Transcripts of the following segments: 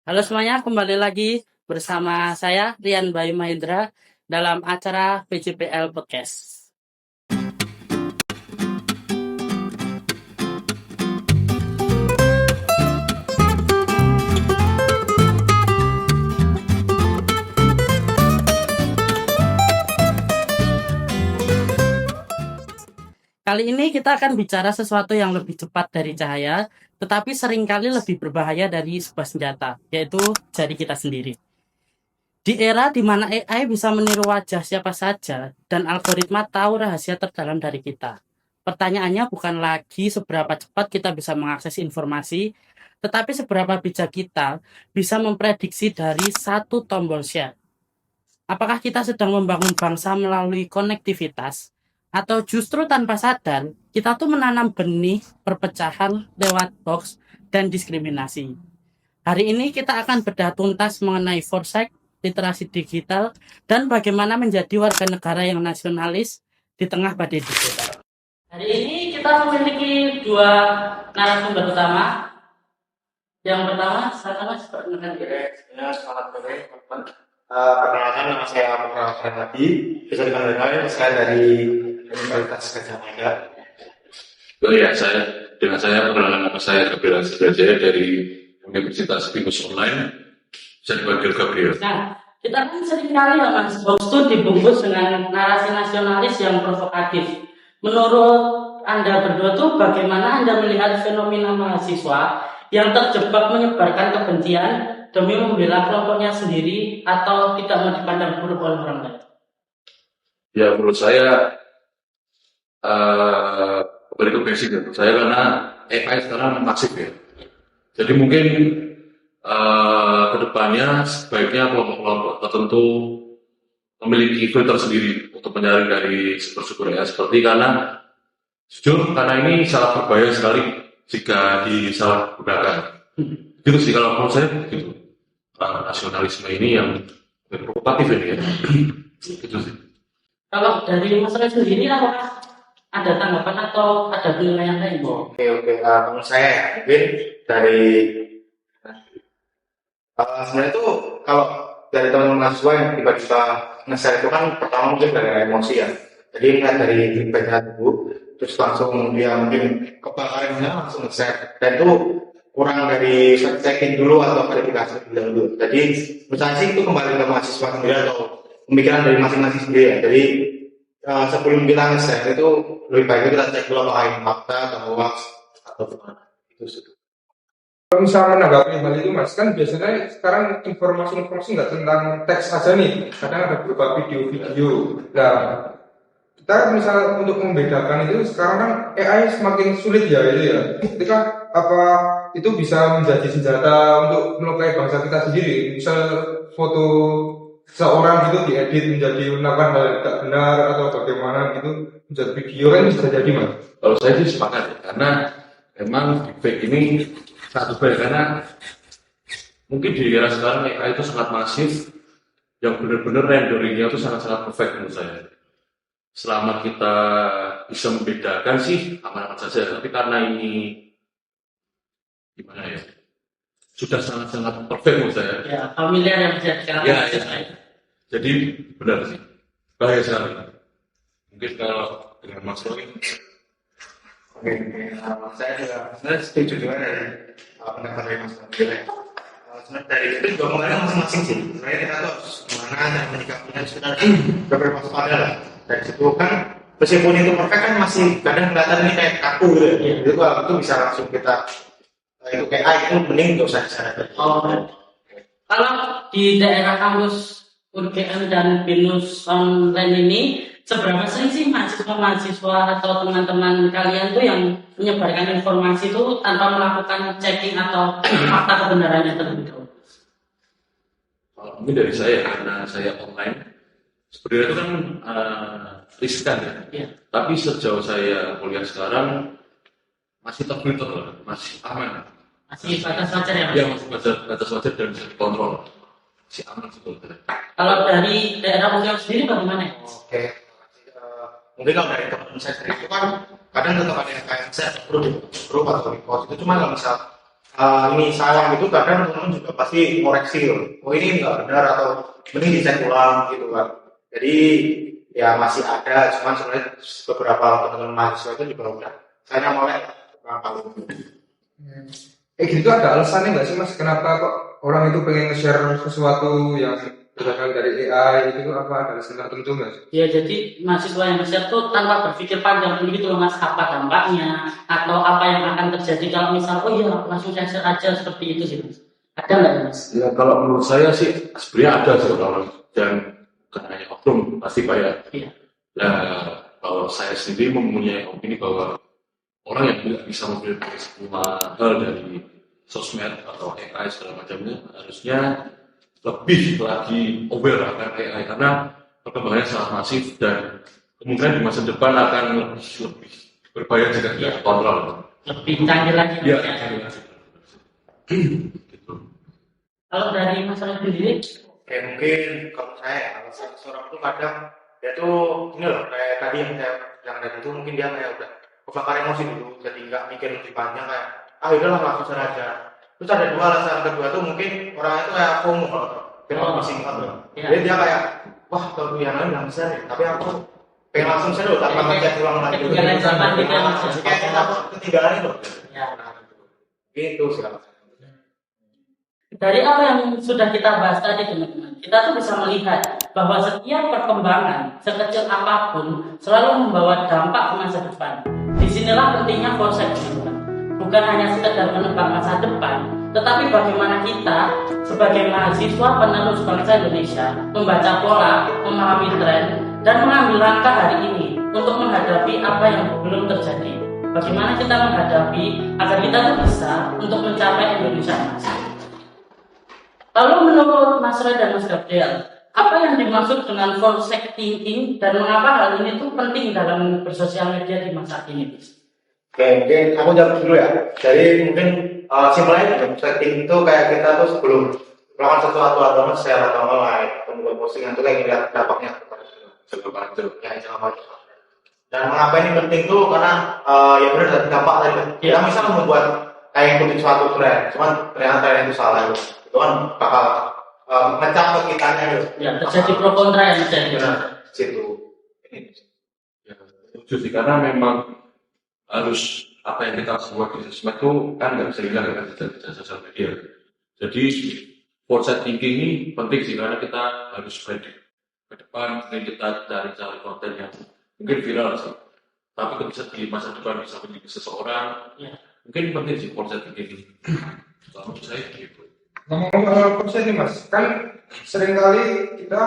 Halo semuanya, kembali lagi bersama saya Rian Bayu Mahendra dalam acara PJPL Podcast. Kali ini kita akan bicara sesuatu yang lebih cepat dari cahaya, tetapi seringkali lebih berbahaya dari sebuah senjata, yaitu jari kita sendiri. Di era di mana AI bisa meniru wajah siapa saja dan algoritma tahu rahasia terdalam dari kita. Pertanyaannya bukan lagi seberapa cepat kita bisa mengakses informasi, tetapi seberapa bijak kita bisa memprediksi dari satu tombol share. Apakah kita sedang membangun bangsa melalui konektivitas, atau justru tanpa sadar kita tuh menanam benih perpecahan lewat hoax dan diskriminasi? Hari ini kita akan bedah tuntas mengenai foresight, literasi digital, dan bagaimana menjadi warga negara yang nasionalis di tengah badai digital. Hari ini kita memiliki dua narasumber utama. Yang pertama, sama-sama perkenalkan diri. Ya, selamat sore, teman-teman. Perkenalkan, nama saya Perkenalkan Hadi. Bisa dikenalkan saya dari Universitas Gadjah Mada. Dengan saya perkenalkan nama saya Gabriel Sudrajaya dari Universitas Binus Online. Bisa dipanggil Gabriel. Nah, kita kan sering kali ya Mas, hoax itu dibungkus dengan narasi nasionalis yang provokatif. Menurut Anda berdua tuh bagaimana Anda melihat fenomena mahasiswa yang terjebak menyebarkan kebencian demi membela kelompoknya sendiri atau tidak mau dipandang buruk oleh orang lain? Ya, menurut saya kembali ke basic ya. Saya karena AI sekarang masif ya. Jadi mungkin kedepannya sebaiknya kelompok-kelompok tertentu memiliki filter sendiri untuk menyaring dari sumber-sumber ya. Seperti karena ini sangat berbahaya sekali jika disalahgunakan. Gitu sih kalau menurut saya gitu. Nasionalisme ini yang provokatif ini ya. Gitu sih. Kalau dari Mas Roy sendiri apakah ada tanggapan atau ada penilaian lain? Oke. Menurut saya ya, mungkin dari sebenarnya itu kalau dari teman-teman mahasiswa yang tiba-tiba nge-share itu kan pertama mungkin dari emosi ya. Jadi ngeliat dari feedbacknya dulu, terus langsung dia mungkin kebakarannya langsung nge-share. Dan itu kurang dari check-in dulu atau verifikasi dulu. Jadi misalnya sih itu kembali ke mahasiswa sendiri atau pemikiran dari masing-masing sendiri ya. Jadi sebelum kita nge-share itu lebih baiknya kita cek dulu apakah ini fakta atau hoax atau gimana. Itu sih. Kalau misalnya menanggapi hal itu Mas, kan biasanya sekarang informasi nggak tentang teks aja nih, kadang ada beberapa video-video. Nah, kita misalnya untuk membedakan itu sekarang kan AI semakin sulit ya itu ya. Ketika apa itu bisa menjadi senjata untuk melukai bangsa kita sendiri. Misal foto seorang itu diedit menjadi menampakkan hal yang tidak benar atau bagaimana gitu menjadi video kan bisa jadi Mas. Kalau saya sih sepakat ya, karena memang deepfake ini sangat berbahaya karena mungkin di era sekarang AI itu sangat masif, yang benar-benar renderingnya itu sangat-sangat perfect menurut saya. Selama kita bisa membedakan sih aman-aman saja, tapi karena ini gimana ya, sudah sangat-sangat perfect menurut saya. Ya, familiar yang bisa sekarang. Ya. Jadi benar sih, bahaya sekali. Mungkin kalau dengan Mas Roy. Oke, saya juga sebenarnya setuju juga dari pendapat dari Mas Gabriel. Sebenarnya dari itu juga mengenai masing-masing sih. Sebenarnya kita tuh harus gimana dan menyikapinya sebenarnya beberapa waspada lah. Dari situ kan meskipun itu perfect kan masih kadang kelihatan ini kayak kaku gitu. Itu kalau itu bisa langsung kita itu kayak itu mending nggak usah disana. Kalau di daerah kampus UGM dan Binus Online ini, seberapa sering sih mahasiswa atau teman-teman kalian tuh yang menyebarkan informasi itu tanpa melakukan checking atau fakta kebenarannya terlebih dahulu? Mungkin dari saya, karena saya online, sebenarnya itu kan riskan ya. Iya. Tapi sejauh saya kuliah sekarang masih terfilter lah, masih aman. Masih batas wajar ya Mas? Ya, masih batas wajar dan bisa dikontrol. Masih aman sebetulnya. Kalau dari daerah UGM sendiri bagaimana? Oke. Mungkin kalau dari teman saya sendiri itu kan kadang tetap ada yang kayak saya perlu atau repost itu cuma kalau misal ini salah gitu, kadang teman-teman juga pasti koreksi loh. Oh ini nggak benar atau mending dicek ulang gitu kan. Jadi ya masih ada, cuman sebenarnya beberapa teman-teman mahasiswa itu juga udah saya mulai beberapa kali. Gitu ada alasannya nggak sih mas? Kenapa kok orang itu pengen nge-share sesuatu yang berasal dari AI itu apa ada alasan tertentu nggak sih? Ya, jadi mahasiswa yang share tuh tanpa berpikir panjang begitu loh mas, apa dampaknya atau apa yang akan terjadi kalau misal oh iya langsung share aja seperti itu sih mas. Ada nggak ya, mas? Ya kalau menurut saya sih sebenarnya ada sih orang dan karena hanya oknum pasti bayar. Iya. Nah, kalau saya sendiri mempunyai opini bahwa orang yang tidak bisa mempelajari semua hal dari sosmed atau AI segala macamnya harusnya lebih lagi aware akan AI karena perkembangannya sangat masif dan kemungkinan di masa depan akan lebih berbahaya jika tidak kontrol. Lebih canggih lagi. Iya. Gitu. Kalau dari masalah sendiri, Kayak mungkin kalau saya, kalau seorang tuh kadang dia tuh ini loh kayak tadi yang saya bilang tadi itu mungkin dia kayak udah kebakar emosi dulu, jadi nggak mikir lebih panjang kayak udahlah langsung share aja. Terus ada dua alasan kedua tuh mungkin orang itu kayak FOMO kalau pengen singkat loh. Iya. Jadi dia kayak wah kalau yang lain nggak share, tapi aku pengen langsung share loh tanpa ngecek ulang lagi. ketinggalan zaman gitu ya, Mas. Kayak aku ketinggalan itu. ya. Gitu sih. Dari apa yang sudah kita bahas tadi teman-teman, kita tuh bisa melihat bahwa setiap perkembangan sekecil apapun selalu membawa dampak ke masa depan. Disinilah pentingnya foresight teman-teman. Bukan hanya sekedar menebak masa depan, tetapi bagaimana kita sebagai mahasiswa penerus bangsa Indonesia membaca pola, memahami tren, dan mengambil langkah hari ini untuk menghadapi apa yang belum terjadi. Bagaimana kita menghadapi agar kita tuh bisa untuk mencapai Indonesia emas. Lalu menurut Mas Roy dan Mas Gabriel, apa yang dimaksud dengan foresight thinking dan mengapa hal ini tuh penting dalam bersosial media di masa ini? Oke, mungkin aku jawab dulu ya. Jadi mungkin simpelnya foresight thinking itu kayak kita tuh sebelum melakukan sesuatu atau share atau nge-like atau membuat postingan itu kayak ngeliat dampaknya kepada segala macam. Ya, segala macam. Dan mengapa ini penting tuh karena ya benar dari dampak tadi. Kita misalnya membuat kayak ikutin suatu tren, cuman ternyata tren itu salah itu kan bakal ngecap ke kitanya gitu. Ya, terjadi pro kontra yang terjadi. Situ. Ya, setuju sih karena memang harus apa yang kita buat di sosmed itu kan nggak bisa hilang kan di sosial media. Jadi foresight thinking ini penting sih karena kita harus ready ke depan mungkin kita cari konten yang mungkin viral sih. Tapi bisa di masa depan bisa menjadi seseorang. Ya. Mungkin penting sih foresight thinking ini. Kalau menurut saya gitu. Ngomong soal proses nih mas, kan seringkali kita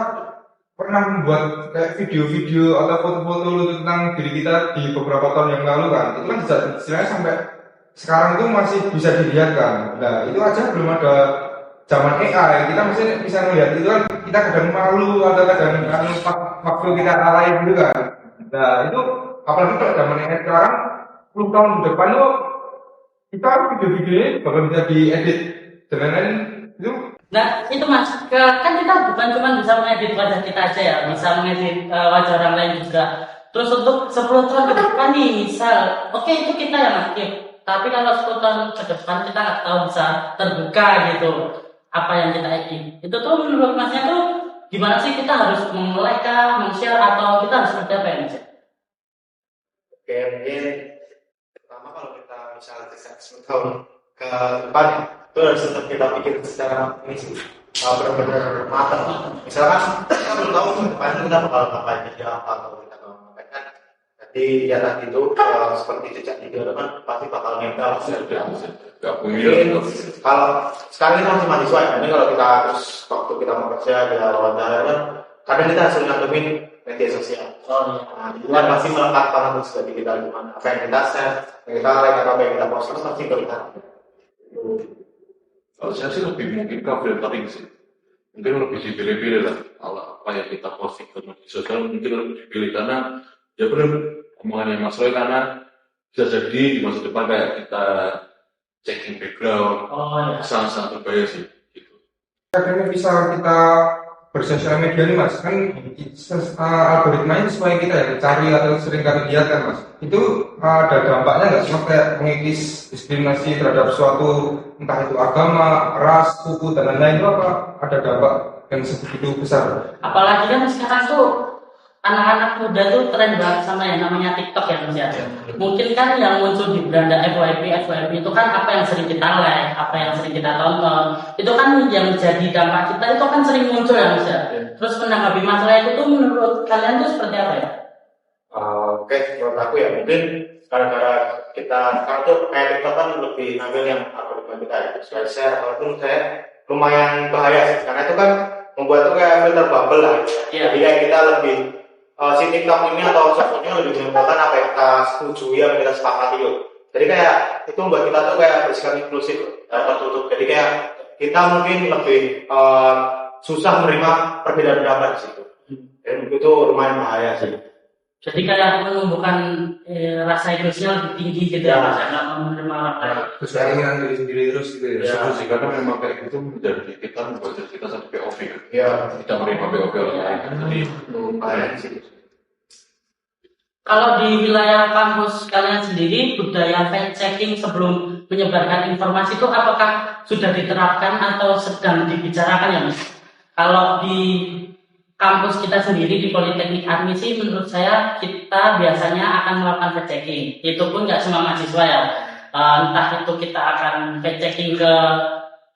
pernah membuat kayak video-video atau foto-foto tentang diri kita di beberapa tahun yang lalu kan, itu kan istilahnya sampai sekarang itu masih bisa dilihat kan. Nah itu aja belum ada zaman AI, kita masih bisa melihat itu kan kita kadang malu atau kadang waktu kita alay gitu kan. Nah itu apalagi kalau zaman AI sekarang 10 tahun ke depan itu kita video-videonya bakal bisa diedit dengan lain itu. Nah itu mas, kan kita bukan cuma bisa mengedit wajah kita aja ya, bisa mengedit wajah orang lain juga. Terus untuk 10 tahun ke depan nih misal, oke itu kita yang aktif. Tapi kalau 10 tahun ke depan kita nggak tahu bisa terbuka gitu apa yang kita edit. Itu tuh menurut masnya tuh gimana sih kita harus memulai kah, men-share atau kita harus seperti apa ya mas? Oke, mungkin pertama kalau kita misalnya 10 tahun ke depan ya, itu harus tetap kita pikir secara ini sih benar-benar matang. Misalkan kita belum tahu ke depan kita bakal ngapain jadi apa atau kita bakal ngapain kan. Jadi ya tadi itu seperti jejak digital kan pasti bakal nempel. Mungkin kalau sekarang kita masih mahasiswa ya, ini kalau kita terus waktu kita mau kerja kita wawancara kan kadang kita harus nyantumin media sosial. Nah, itu kan pasti melekat banget terus dari kita gimana apa yang kita share, yang kita like atau apa yang kita post itu pasti kelihatan. Kalau saya sih lebih mungkin ke filtering sih. Mungkin lebih dipilih-pilih lah. Apa yang kita posting ke media sosial mungkin lebih dipilih karena ya benar omongannya Mas Roy karena bisa jadi di masa depan kayak kita checking background sangat-sangat berbahaya sih. Gitu. Kadang bisa kita bersosial media nih mas, kan algoritmanya sesuai kita ya cari atau sering kali lihat kan mas, itu ada dampaknya nggak cuma kayak mengikis diskriminasi terhadap suatu entah itu agama, ras, suku dan lain-lain, itu apa ada dampak yang sebegitu besar? Apalagi kan sekarang tuh anak-anak muda tuh tren banget sama yang namanya TikTok ya Mas ya. Mungkin kan yang muncul di beranda FYP itu kan apa yang sering kita like, apa yang sering kita tonton. Itu kan yang jadi dampak kita itu kan sering muncul ya Mas ya. Terus menanggapi masalah itu tuh menurut kalian tuh seperti apa ya? Oke, menurut aku ya mungkin gara-gara kita sekarang tuh kayak TikTok kan lebih ngambil yang algoritma kita ya, share walaupun saya lumayan bahaya sih, karena itu kan membuat tuh kayak filter bubble lah. Iya. Jadi kayak kita lebih si TikTok ini atau sosmednya lebih menyimpulkan apa yang kita setujui, apa yang kita sepakati loh. Jadi kayak itu membuat kita tuh kayak bersikap inklusif, tertutup. Jadi kayak kita mungkin lebih susah menerima perbedaan pendapat di situ. Dan itu lumayan bahaya sih. Jadi kayak menumbuhkan rasa egoisnya lebih tinggi gitu ya Mas ya, nggak mau menerima orang lain. Terus keinginan diri sendiri terus gitu ya. Setuju sih, karena memang kayak gitu menjadi kita membuat diri kita satu POV kan. Ya, Kita menerima POV orang lain kan. Jadi bahaya sih. Kalau di wilayah kampus kalian sendiri, budaya fact checking sebelum menyebarkan informasi itu apakah sudah diterapkan atau sedang dibicarakan ya Mas? Kalau di kampus kita sendiri di Politeknik Admi sih menurut saya kita biasanya akan melakukan fact checking. Itu pun nggak semua mahasiswa ya. Entah itu kita akan fact checking ke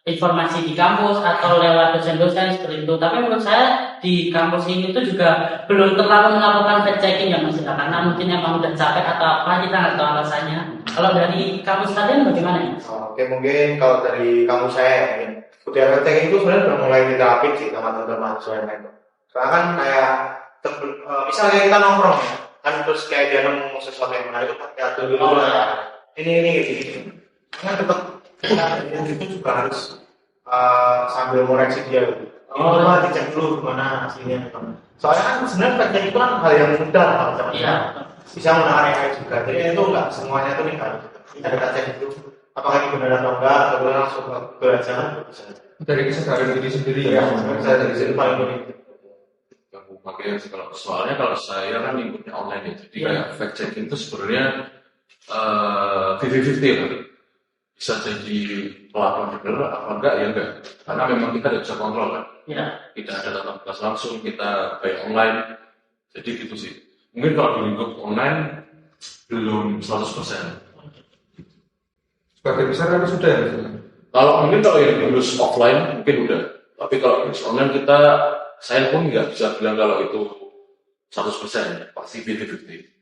informasi di kampus atau lewat dosen-dosen seperti itu. Tapi menurut saya di kampus ini tuh juga belum terlalu melakukan fact checking ya Mas ya, karena mungkin emang udah capek atau apa kita nggak tahu alasannya. Kalau dari kampus kalian bagaimana ya? Oke, mungkin kalau dari kamu saya mungkin budaya fact checking itu sebenarnya udah mulai diterapin sih sama teman-teman mahasiswa yang lain. Soalnya kan kayak misalnya kita nongkrong ya, kan terus kayak dia nemu sesuatu yang menarik itu kan kayak dulu ini gitu. Kan tetap kita itu juga harus sambil koreksi dia. Coba dicek dulu gimana aslinya. Soalnya kan sebenarnya fact checking itu kan hal yang mudah kalau sama Iya. bisa menggunakan AI juga. Jadi itu enggak semuanya itu nih kan. Kita cek itu apakah ini benar atau enggak, atau benar langsung belajar bisa. Dari kesadaran diri sendiri Ya, ya. bisa dari situ paling penting. yang aku pakai kalau soalnya kalau saya kan ikutnya online ya, jadi kayak fact checking itu sebenarnya 50-50 kan. Bisa jadi pelapor benar apa enggak ya enggak, karena memang kita tidak bisa kontrol kan. Ya. Tidak ada tatap muka langsung, kita by online, jadi gitu sih. Mungkin kalau di lingkup online belum 100%. Sebagai besar kan sudah ya. Kalau mungkin kalau yang lulus offline mungkin udah, tapi kalau lulus online saya pun nggak bisa bilang kalau itu 100%, pasti 50-50.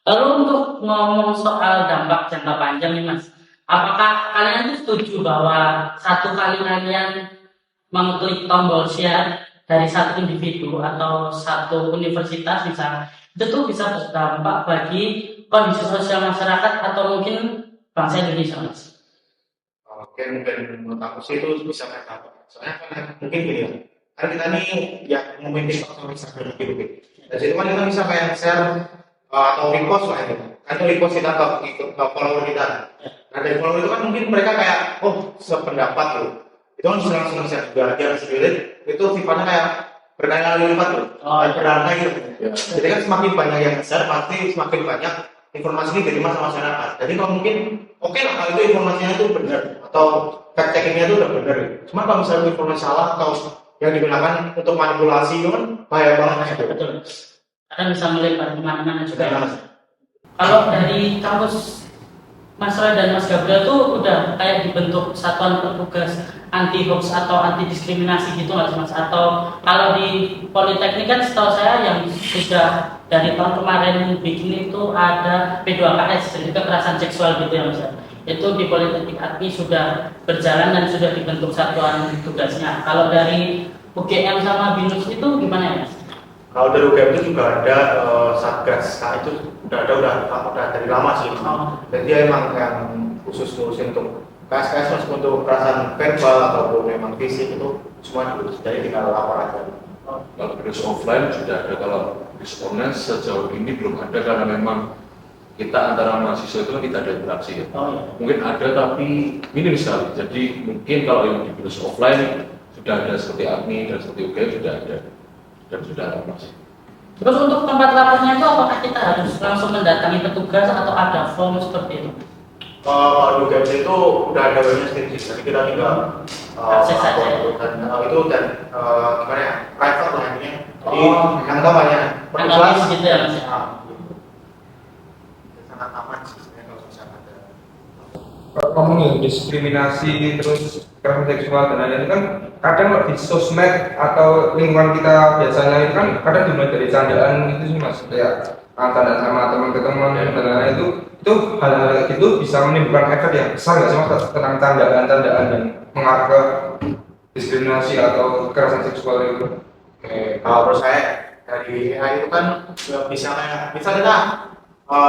Lalu untuk ngomong soal dampak jangka panjang nih Mas, apakah kalian tuh setuju bahwa satu kali kalian mengklik tombol share dari satu individu atau satu universitas misalnya, itu tuh bisa berdampak bagi kondisi sosial masyarakat atau mungkin bangsa Indonesia Mas? Oke, mungkin menurut aku sih itu bisa berdampak. Soalnya kan mungkin gini ya, kan kita nih ya memiliki faktor Instagram gitu. Dan situ kan kita bisa kayak share atau repost lah itu. Kan itu repost kita ke follower kita. Nah dari follower itu kan mungkin mereka kayak sependapat loh. Itu kan bisa langsung share juga. Dia sendiri itu sifatnya kayak berkali-kali lipat loh. Berdarah gitu. Jadi kan semakin banyak yang share pasti semakin banyak informasi ini diterima sama masyarakat. Jadi kalau mungkin oke lah kalau itu informasinya itu benar atau fact checkingnya itu udah benar. Cuma kalau misalnya informasi salah atau yang digunakan untuk manipulasi itu kan bahaya banget gitu. Betul. Karena bisa melebar kemana-mana juga ya Mas. Kalau dari kampus Mas Roy dan Mas Gabriel tuh udah kayak dibentuk satuan petugas anti hoax atau anti diskriminasi gitu nggak sih Mas? Atau kalau di Politeknik kan setahu saya yang sudah dari tahun kemarin bikin itu ada P2KS, jadi kekerasan seksual gitu ya Mas. Itu di Politeknik Admi sudah berjalan dan sudah dibentuk satuan tugasnya. Kalau dari UGM sama BINUS itu gimana ya Mas? Kalau dari UGM itu juga ada Satgas. Nah itu udah dari lama sih. Jadi dia emang yang khusus ngurusin untuk KS untuk kekerasan verbal ataupun memang fisik itu semua dulu. Jadi tinggal lapor aja. Kalau virus offline sudah ada, kalau virus online sejauh ini belum ada karena memang kita antara mahasiswa itu kan tidak ada interaksi ya. Mungkin ada tapi minim sekali. Jadi mungkin kalau yang di virus offline sudah ada seperti APMI dan seperti UGM sudah ada dan sudah lama sih. Terus untuk tempat lapornya itu apakah kita harus langsung mendatangi petugas atau ada form seperti itu? Kalau UGM itu udah ada webnya sendiri, jadi kita tinggal Akses saja. dan itu dan gimana ya, private lah intinya. Jadi Oh. yang namanya Analisis gitu ya Mas? sangat aman sih sebenarnya kalau misalnya ada. Kalau ngomongin diskriminasi terus kekerasan seksual dan lain-lain itu kan kadang di sosmed atau lingkungan kita biasanya itu kan kadang dimulai dari candaan itu sih mas, kayak canda sama teman-teman dan lain-lain itu hal-hal kayak gitu bisa menimbulkan efek yang besar nggak sih mas tentang candaan-candaan yang mengarah ke diskriminasi atau kekerasan seksual itu? Oke, kalau menurut saya dari AI itu kan bisa kayak misal kita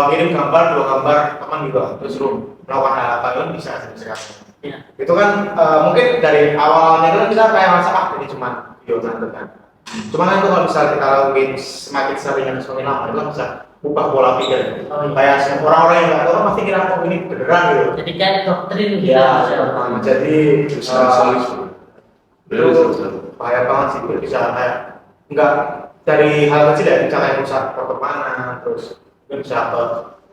kirim gambar, 2 gambar teman gitu, terus suruh melakukan hal apa itu bisa sekarang. Iya. Itu kan mungkin dari awalnya itu kan kita kayak merasa ini cuma video kan. Cuman kan itu kalau bisa kita lakuin semakin sering dan semakin lama itu kan bisa ubah pola pikir. Oh, iya. Kayak orang-orang yang nggak tahu kan pasti kira oh ini beneran gitu. Jadi kayak doktrin gitu Ya, Mas, ya? jadi itu bahaya banget sih bisa kayak enggak dari hal kecil ya bisa kayak rusak pertemanan terus mungkin bisa ke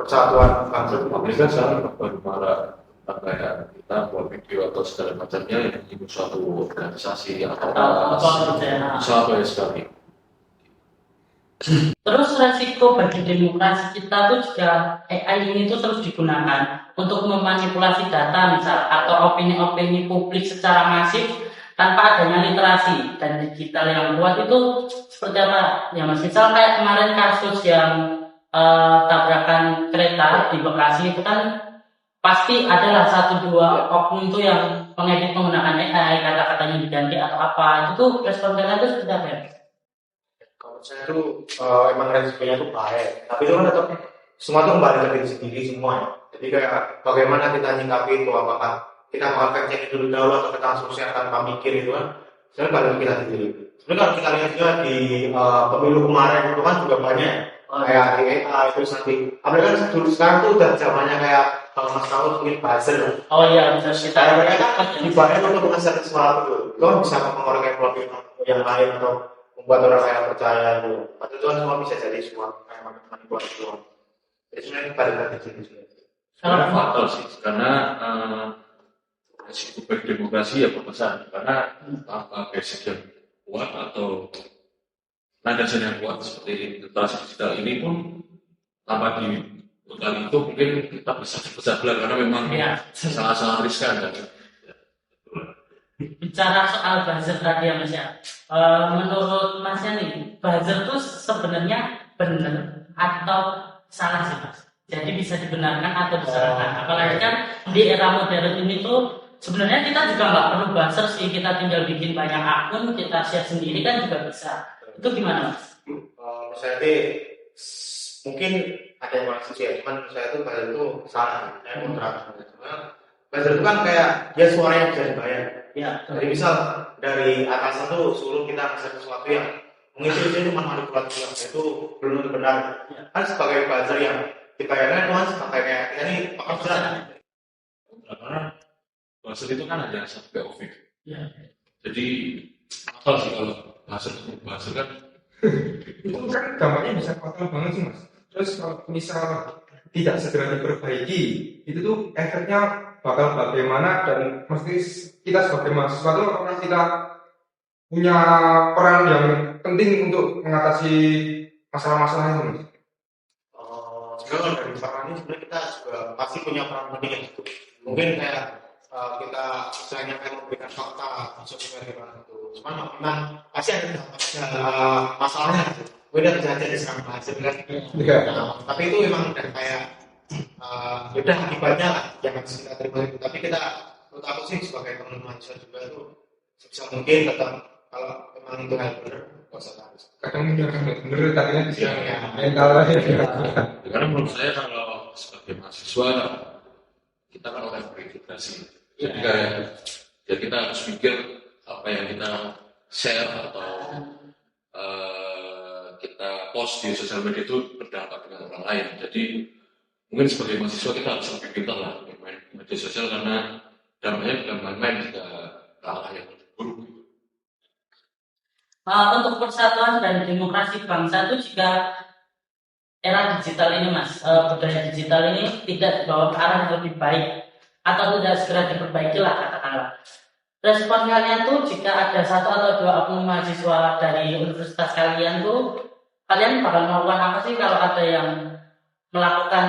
persatuan bangsa. Ini kan sekarang baru malah kayak kita buat video atau segala macamnya yang ikut suatu organisasi atau Apa gitu ya? sampai sekali. Terus resiko bagi demokrasi kita tuh jika AI ini tuh terus digunakan untuk memanipulasi data misal atau opini-opini publik secara masif tanpa adanya literasi dan digital yang kuat itu seperti apa ya Mas? Misal kayak kemarin kasus yang tabrakan kereta di Bekasi itu kan pasti adalah 1-2 oknum itu yang mengedit menggunakan AI, kata-katanya diganti atau apa, itu tuh respon kalian itu seperti apa ya? Kalau saya tuh emang resikonya tuh bahaya, tapi itu kan tetap semua tuh kembali ke diri sendiri semua ya. Jadi kayak bagaimana kita nyikapi itu, apakah kita mau fact check dulu atau kita langsung share tanpa mikir itu kan sebenarnya balik ke kita sendiri. Sebenarnya kalau kita lihat juga di pemilu kemarin itu kan juga banyak kayak di AI itu nanti apalagi kan dulu sekarang tuh udah zamannya kayak kalau Mas tahu mungkin buzzer. Oh iya, bisa kita Kayak mereka kan dibayar untuk nge-share sesuatu itu kan bisa mempengaruhi kelompok yang lain atau membuat orang lain percaya itu. Atau itu kan semua bisa jadi semua kayak manipulasi doang. Jadi sebenarnya balik ke diri sendiri. Sebenarnya fatal sih karena resiko bagi demokrasi ya berbesar karena tanpa basic yang kuat atau landasan yang kuat seperti literasi digital ini pun tanpa dibekali itu mungkin kita bisa pecah belah karena memang Iya. sangat-sangat riskan kan. Bicara soal buzzer tadi ya Mas ya, menurut Masnya nih, buzzer tuh sebenarnya benar atau salah sih Mas? Jadi bisa dibenarkan atau disalahkan. Apalagi kan di era modern ini tuh sebenarnya kita juga nggak perlu buzzer sih, kita tinggal bikin banyak akun, kita share sendiri kan juga bisa. Itu gimana Mas? Menurut saya sih mungkin ada yang masih ya, cuman menurut saya tuh buzzer itu salah. Saya kontra. Buzzer itu kan kayak dia suara yang bisa dibayar. Ya, Jadi misal dari atasan tuh suruh kita ngasih sesuatu yang mungkin itu cuma manipulasi itu belum tentu benar. Kan sebagai buzzer yang dibayarnya tuh kan sebagai kayak kita ini pekerjaan. Karena buzzer itu kan hanya satu POV. ya. Jadi apa sih kalau buzzer kan Itu kan dampaknya bisa fatal banget sih mas. Terus kalau misal tidak segera diperbaiki, itu tuh efeknya bakal bagaimana dan mesti kita sebagai mahasiswa tuh apakah kita punya peran yang penting untuk mengatasi masalah-masalah itu mas? Sebenarnya kalau dari peran ini sebenarnya kita juga pasti punya peran penting yang itu. Mungkin kayak kita misalnya kayak memberikan fakta sosial bagaimana itu. Cuman memang pasti ada masalahnya. Beda bisa jadi serang hasil kan. Iya. Tapi itu memang udah kayak udah akibatnya lah yang harus kita terima itu. Tapi kita menurut aku sih sebagai teman mahasiswa juga itu sebisa mungkin tetap kalau memang itu hal benar nggak usah takut. Kadang bener tadinya bisa Iya. mental aja. karena menurut saya kalau sebagai mahasiswa kita kan orang berintegrasi. Jadi kayak ya kita harus mikir apa yang kita share atau kita post di sosial media itu berdampak dengan orang lain. Jadi mungkin sebagai mahasiswa kita harus lebih pintar lah main media sosial karena dampaknya bukan main-main jika ke arah yang lebih buruk. Untuk persatuan dan demokrasi bangsa itu jika era digital ini mas, budaya digital ini tidak dibawa ke arah yang lebih baik atau tidak segera diperbaiki lah katakanlah. Respon kalian tuh jika ada satu atau dua oknum mahasiswa dari universitas kalian tuh, kalian bakal melakukan apa sih kalau ada yang melakukan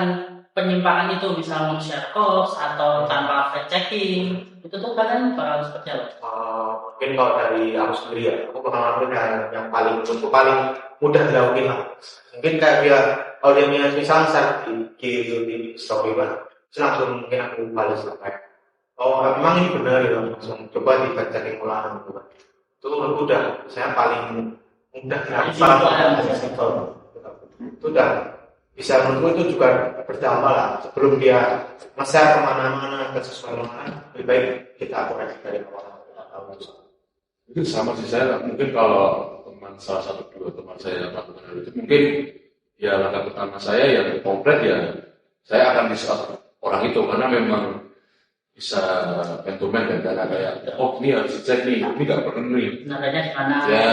penyimpangan itu, misal share hoax atau tanpa fact checking, itu tuh kalian bakal seperti apa? Mungkin kalau dari aku sendiri ya, aku bakal ngelakuin yang paling untuk paling mudah dilakuin lah. Mungkin kayak dia kalau dia punya misal share di story kan, terus langsung mungkin aku balas lah kayak, oh memang ini benar gitu, langsung coba dibaca ulang gitu kan. Itu udah, saya paling mudah dilakukan. Itu udah bisa menurutku itu juga berdampak lah sebelum dia nge-share kemana-mana ke sesuatu mana, lebih baik kita koreksi dari awal. Itu sama sih, saya mungkin kalau salah satu dua teman saya melakukan hal itu, mungkin ya langkah pertama saya yang konkret ya saya akan disalahkan orang itu karena memang bisa man to man kan, karena kayak oh ini harus dicek nih, ini nggak pernah nih Nadanya di mana? ya.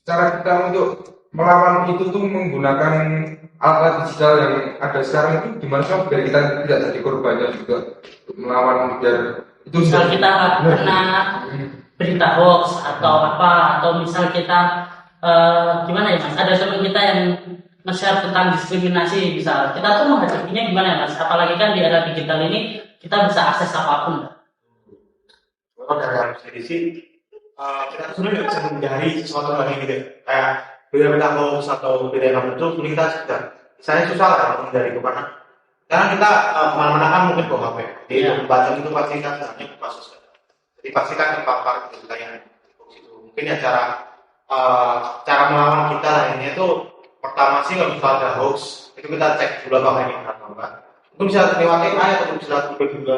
Cara kita untuk melawan itu tuh menggunakan alat digital yang ada sekarang itu gimana sih biar kita tidak jadi korbannya juga untuk melawan biar itu Misal kita kena berita hoax atau apa, atau misal kita gimana ya mas, ada teman kita yang nge-share tentang diskriminasi, misal kita tuh menghadapinya gimana ya mas, apalagi kan di era digital ini kita bisa akses apapun. Kalau dari aku sendiri sih, kita sebenarnya nggak bisa menghindari sesuatu hal yang gitu kayak berita hoax atau berita yang betul, kita sudah saya susah lah menghindari itu karena kita kemana-mana kan mungkin bawa HP, di tempat itu pasti kan hanya buka sosial. Jadi pasti kan terpapar berita yang itu. Mungkin ya cara melawan kita lainnya itu pertama sih kalau misalnya ada hoax itu kita cek dulu apakah ini benar atau enggak. Itu bisa lewat AI atau bisa lewat Google juga,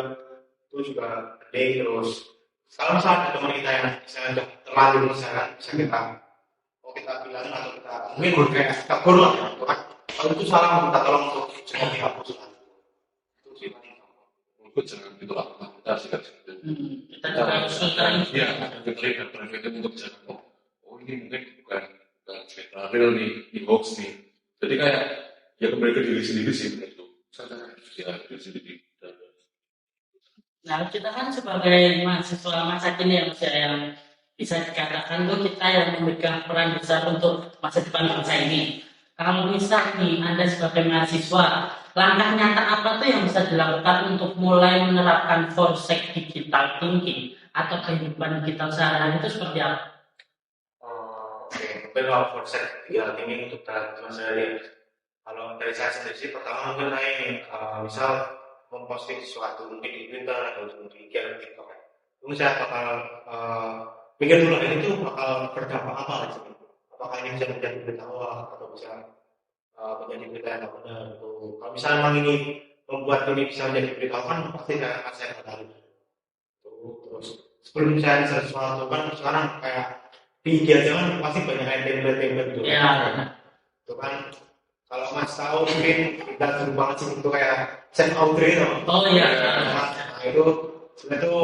itu juga gede. Terus kalau misalnya ada teman kita yang misalnya terlanjur misalkan bisa kita bilang atau kita mungkin kayak tegur lah ya, kan. Kalau itu salah minta tolong untuk cepat dihapus lah. Itu sih Menurutku jangan gitu lah, kita harus Kita juga harus filtering. ya filtering dan preventif untuk jangan oh ini mungkin bukan cerita real nih, ini hoax nih. Jadi kayak ya kembali ke diri sendiri sih menurutku. Saya ya diri sendiri. Nah kita kan sebagai mahasiswa masa kini yang bisa dikatakan tuh kita yang memegang peran besar untuk masa depan bangsa ini. Kalau misal nih Anda sebagai mahasiswa, langkah nyata apa tuh yang bisa dilakukan untuk mulai menerapkan forsek digital thinking atau kehidupan digital sehari-hari itu seperti apa? Oke, mungkin kalau konsep ya ini untuk masalah ini. Kalau dari saya sendiri sih pertama mungkin saya misal memposting sesuatu mungkin di Twitter atau di IG atau TikTok. Mungkin saya bakal mikir dulu ini tuh bakal berdampak apa sih? Apakah ini bisa menjadi berita hoax atau bisa menjadi berita yang tidak benar? Kalau misalnya memang ini membuat ini bisa menjadi berita hoax kan pasti saya batalin. Terus sebelum saya share sesuatu kan sekarang kayak di IG aja kan pasti banyak yang template gitu. Ya. Itu kan kalau Mas tahu mungkin kita seru banget sih itu kayak Sam Audrey loh. Oh iya. Nah, itu sebenarnya tuh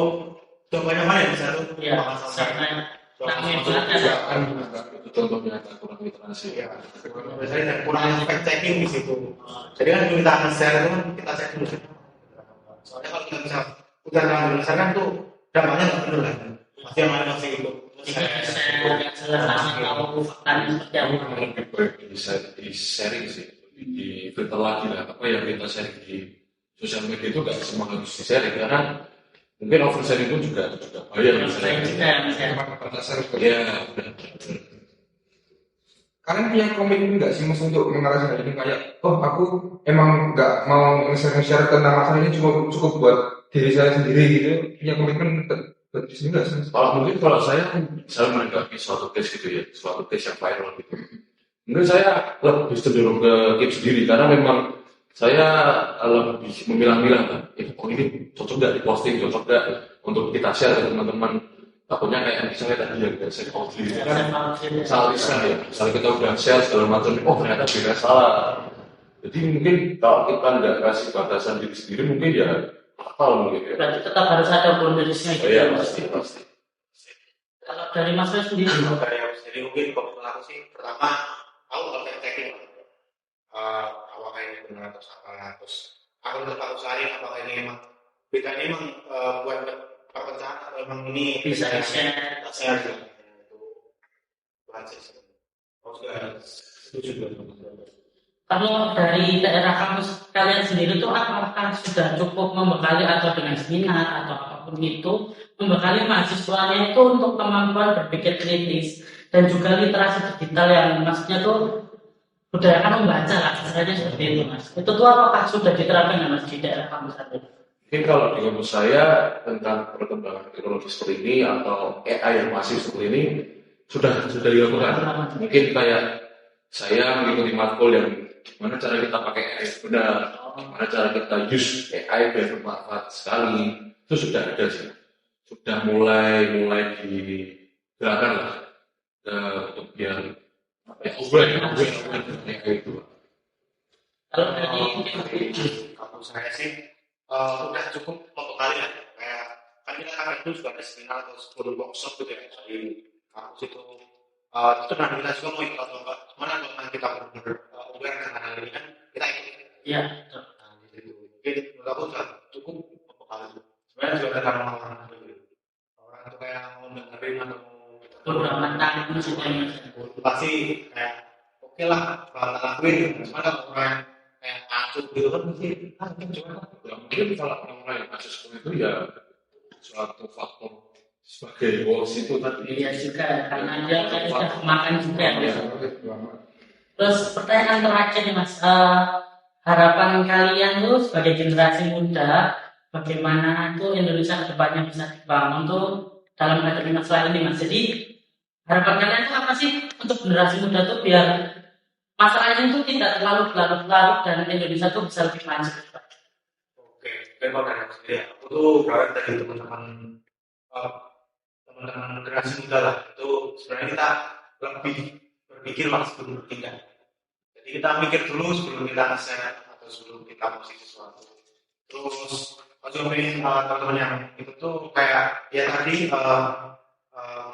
udah banyak banget yang bisa tuh Iya. sampai Itu contohnya kurang literasi. ya. Biasanya kurang fact checking di situ. Jadi kan kita akan share itu kan kita cek dulu. Soalnya kalau kita bisa udah terlanjur share kan tuh dampaknya nggak benar kan. Pasti yang lain masih itu. Lebih baik di sharing sih, di filter lagi lah apa yang kita sharing di sosial media itu nggak semua harus di sharing karena mungkin oversharing pun juga bahaya misalnya. Ya, Kalian punya komitmen nggak sih mas untuk mengatasi hal ini kayak oh aku emang nggak mau nge-share tentang masalah ini cukup buat diri saya sendiri gitu, punya komitmen buat diri sendiri nggak sih? kalau saya misalnya menanggapi suatu case gitu ya, suatu case yang viral gitu, mungkin saya lebih cenderung ke keep sendiri karena memang saya lebih memilah-milah kan, oh ini cocok nggak diposting, cocok nggak untuk kita share ke teman-teman. Takutnya kayak misalnya tadi yang kita share outfit kan salah ya, misalnya kita udah share segala macam, oh ternyata beda salah. Jadi mungkin kalau kita nggak kasih batasan diri sendiri mungkin ya fatal mungkin ya. Berarti tetap harus ada boundariesnya gitu. Iya pasti. Kalau dari Mas Wes sendiri, Kalau dari aku sendiri mungkin kalau aku sih pertama aku nggak cek checking apakah ini benar atau salah, terus aku tetap aku cari apakah ini emang berita ini emang buat perpecahan atau emang ini bisa berita di-share. yang saya itu aja sih. Aku juga setuju dengan Kalau dari daerah kampus kalian sendiri tuh apakah sudah cukup membekali atau dengan seminar atau apapun itu membekali mahasiswanya itu untuk kemampuan berpikir kritis dan juga literasi digital yang maksudnya tuh budayakan membaca lah misalnya seperti itu mas. Itu tuh apakah sudah diterapkan ya mas di daerah kampus kalian? Mungkin kalau di kampus saya tentang perkembangan teknologi seperti ini atau AI yang masif seperti ini sudah dilakukan. Mungkin kayak saya mengikuti matkul yang gimana cara kita pakai AI yang benar, gimana cara kita use AI biar bermanfaat sekali, itu sudah ada sih. Sudah mulai digerakkan lah untuk biar aware itu. Kalau dari kampus saya sih udah cukup membekali lah kayak kan kita kan itu juga ada seminar atau sebelum workshop gitu ya di kampus itu nanti kita juga mau ikut atau enggak mana kalau kita benar-benar aware dengan hal ini kan kita ikut ya nah, gitu. Mungkin menurut aku udah cukup membekali sebenarnya juga ada orang itu kayak mau dengerin atau beberapa tahun misalnya pasti kayak oke lah bakal lakuin cuma kalau orang kayak acuh gitu kan mesti cuma Ya, mungkin kalau orang-orang yang kasus seperti itu ya suatu faktor sebagai bos itu tadi. iya juga karena dia kan sudah makan juga Ya, terus pertanyaan terakhir nih mas, harapan kalian tuh sebagai generasi muda bagaimana tuh Indonesia kedepannya bisa dibangun tuh dalam menghadapi masalah ini mas. Jadi harapan kalian tuh apa sih untuk generasi muda tuh biar masalah ini tuh tidak terlalu berlarut-larut dan Indonesia tuh bisa lebih maju. oke kalau dari aku sendiri aku tuh berharap dari teman-teman generasi muda lah itu sebenarnya kita lebih berpikir lah sebelum bertindak jadi kita mikir dulu sebelum kita nge-share atau sebelum kita posisi sesuatu terus aku juga ingin teman-teman yang itu tuh kayak ya tadi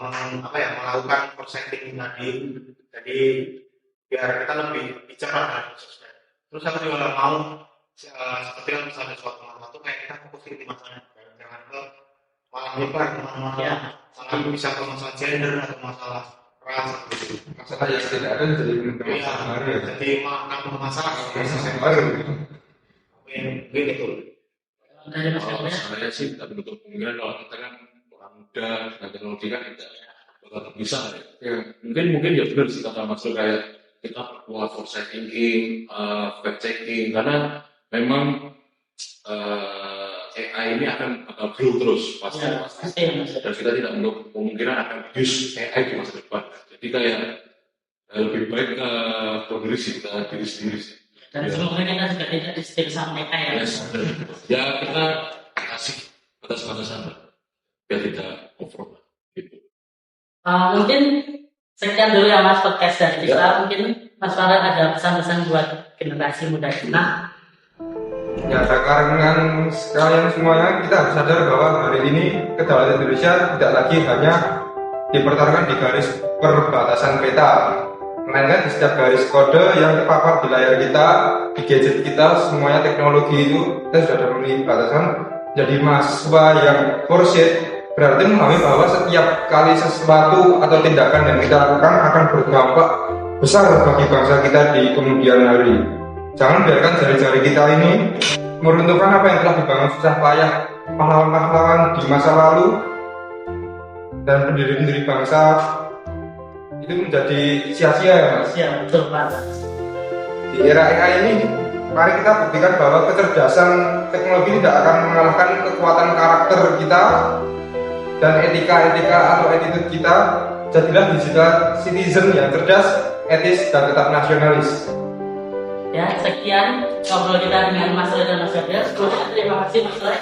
melakukan prospecting tadi jadi biar kita lebih bijak lah dalam prosesnya. Terus aku juga mau seperti kalau misalnya suatu masalah tuh kayak kita fokusin di masalahnya jangan ke malah nyebar kemana-mana Ya. malah bisa ke masalah gender atau masalah ras gitu. Masalah yang tidak ada jadi Iya, baru ya. jadi nambah masalah Yang baru. mungkin itu. Dari mas kalau Gabriel, saya sih tidak menutup kemungkinan kalau kita kan orang muda dengan teknologi kan tidak bakal bisa ya. Mungkin ya benar sih kata Mas Sul, kayak kita perkuat foresight thinking, fact checking karena memang AI ini akan grow terus pasti. ya pasti ya mas. Dan kita tidak menutup kemungkinan akan use AI di masa depan. Jadi kayak lebih baik berdiri sih kita diri sendiri sih. Dan Ya. semoga kita juga tidak disetir sama mereka ya. Yes, benar. Ya kita kasih batas-batasan lah, biar tidak over gitu. Mungkin sekian dulu ya mas podcast dari kita. Mungkin Mas Farhan ada pesan-pesan buat generasi muda kita. Ya, rekan-rekan sekalian semuanya, kita harus sadar bahwa hari ini kedaulatan Indonesia tidak lagi hanya dipertaruhkan di garis perbatasan peta, melainkan di setiap garis kode yang terpapar di layar kita, di gadget kita, semuanya teknologi itu kita sudah ada memiliki batasan. Jadi mahasiswa yang foresight berarti memahami bahwa setiap kali sesuatu atau tindakan yang kita lakukan akan berdampak besar bagi bangsa kita di kemudian hari. Jangan biarkan jari-jari kita ini meruntuhkan apa yang telah dibangun susah payah pahlawan-pahlawan di masa lalu dan pendiri-pendiri bangsa itu menjadi sia-sia ya mas. Ya betul Pak. Di era AI ini, mari kita buktikan bahwa kecerdasan teknologi tidak akan mengalahkan kekuatan karakter kita dan etika-etika atau attitude kita. Jadilah digital citizen yang cerdas, etis, dan tetap nasionalis. Ya sekian ngobrol kita dengan Mas Lee dan Mas Gabriel. Sebelumnya terima kasih Mas Lee.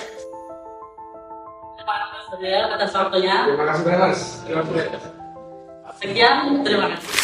Terima kasih Mas Gabriel atas waktunya. Terima kasih banyak mas. Sekian, terima kasih.